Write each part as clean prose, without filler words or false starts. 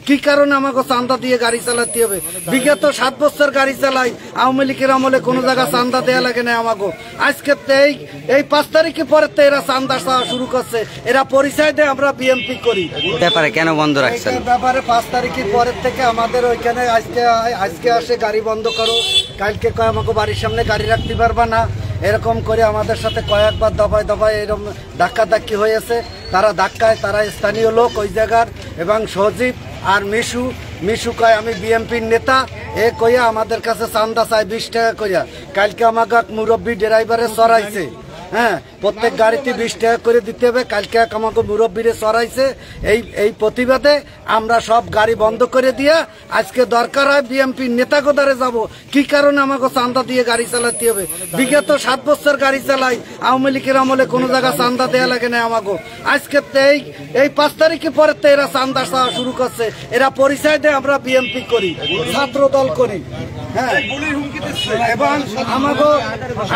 কি কারণে আমাকে চান্দা দিয়ে গাড়ি চালাতে হবে? বিগত 7 বছর গাড়ি চালাই, আওয়ামী লীগের আমলে কোনো জায়গা চান্দা দেওয়া লাগে না আমাকে। আজকে এই 5 তারিখে পরে তো এরা চান্দা চাওয়া শুরু করছে। এরা পরিচয় দেয় আমরা বিএমপি করি। ব্যাপারে কেন বন্ধ রাখছেন? ব্যাপারে 5 তারিখের পরের থেকে আমাদের ওইখানে আজকে আসে গাড়ি বন্ধ করো, কালকে কয় আমাকে বাড়ির সামনে গাড়ি রাখতে পারবা না, এরকম করে আমাদের সাথে কয়েকবার দফায় এরকম ধাক্কি হয়েছে। তারা ধাক্কায়, তারা স্থানীয় লোক ওই জায়গার, এবং সজীব আর মিশু কয় আমি বিএমপির নেতা, এ কইয়া আমাদের কাছে চান্দা চাই 20 টাকা কইয়া। কালকে আমাকে মুরব্বী ড্রাইভারে চড়াইছে, হ্যাঁ, প্রত্যেক গাড়িতে 20 টাকা করে দিতে হবে। কালকে আমাকে মুরব্বীরে চড়াইছে। এই প্রতিবাদে আমরা সব গাড়ি বন্ধ করে দিয়ে আজকে দরকার হয় বিএমপির নেতাগোদারে যাব। কি কারণে আমাকে চান্দা দিয়ে গাড়ি চালাতে হবে? বিগত 7 বছর গাড়ি চালাই, আওয়ামী লীগের আমলে কোনো জায়গা চান্দা দেওয়া লাগে না আমাকে। আজকে এই 5 তারিখে পরে তো এরা চান্দা চাওয়া শুরু করছে। এরা পরিচয় দেয় আমরা বিএমপি করি, ছাত্র দল করি, হ্যাঁ, এবং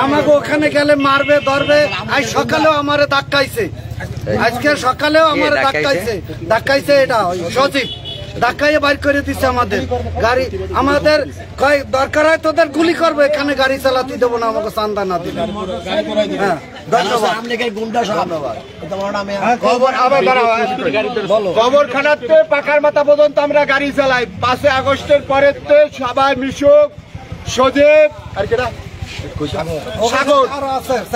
আমাকে ওখানে গেলে মারবে ধরবে। আজ সকালেও আমারে ধাক্কাইছে, আজকে সকালেও আমারে ধাক্কাইছে এটা সচিব ধাক্কাইয়ে বাইর করে দিচ্ছে আমাদের গাড়ি। আমাদের কয় দরকার হয় তোদের গুলি করবো, এখানে গাড়ি চালাতে দেবো না আমাকে চান্দা না দিলে। হ্যাঁ, খবরখানাতে পাকার মাথা পর্যন্ত আমরা গাড়ি চালাই। 5 আগস্টের পরে সবাই মিশুক, সজীব আর কেটা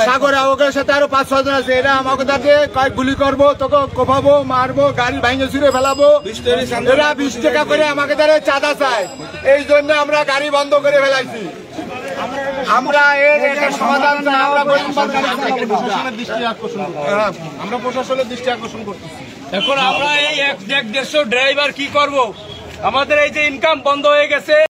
সাগর আওগের সাথে আরো 5-6 জন আছে। এরা আমাকে তাকে গুলি করবো, তোকে কোপাবো, মারবো, গাড়ি ভাঙে ছুড়ে ফেলাবো। এরা 20 টাকা করে আমাকে তারা চাঁদা চায়। এই জন্য আমরা গাড়ি বন্ধ করে ফেলাইছি। আমরা এর একটা সমাধান চাই। আমরা প্রশাসনের দৃষ্টি আকর্ষণ করতেছি। এখন আমরা এই 150 ড্রাইভার কি করব? আমাদের এই যে ইনকাম বন্ধ হয়ে গেছে।